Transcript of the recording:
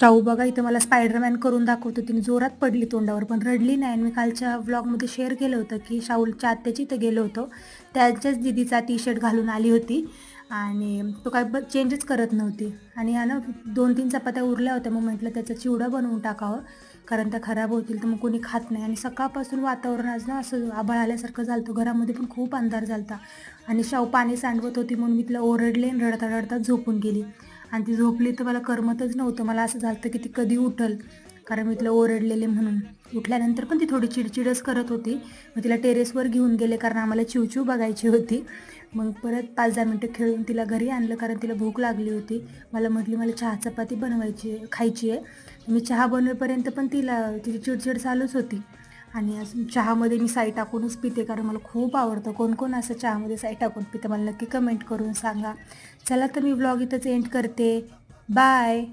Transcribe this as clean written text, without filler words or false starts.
शाहू बघा इथं मला स्पायडरमॅन करून दाखवतो. तिने जोरात पडली तोंडावर, पण रडली नाही. आणि मी कालच्या व्लॉगमध्ये शेअर केलं होतं की शाहूच्या आत्याच्या इथं गेलो होतो. त्यांच्याच दीदीचा टी-शर्ट घालून आली होती आणि तो काय चेंजच करत नव्हती. आणि ना 2-3 चपात्या उरल्या होत्या. मग म्हटलं त्याचा चिवडा बनवून टाकावं, कारण त्या खराब होतील तर मग कोणी खात नाही. आणि सकाळपासून वातावरण आज ना असं आभाळ आल्यासारखं झालं होतं. घरामध्ये पण खूप अंधार झाला होता. आणि शाहू पाणी सांडवत होती म्हणून मी तिला ओरडले आणि रडता रडता झोपून गेली. आणि ती झोपली तर मला करमतच नव्हतं. मला असं झालं की ती कधी उठल, कारण मी तिला ओरडलेले म्हणून. उठल्यानंतर पण ती थोडी चिडचिडच करत होती. मग तिला टेरेसवर घेऊन गेले, कारण आम्हाला चिवचिव बघायची होती. मग परत 5-10 मिनटं खेळून तिला घरी आणलं, कारण तिला भूक लागली होती. मला म्हटली मला चहा चपाती बनवायची आहे, खायची आहे. मी चहा बनवेपर्यंत पण तिची चिडचिड चालूच होती. आणि अजून चहामध्ये मी साई टाकूनच पिते, कारण मला खूप आवडतं. कोण कोण असं चहामध्ये साई टाकून पितं मला नक्की कमेंट करून सांगा. चला तर मी व्लॉग इथंच एंड करते. बाय.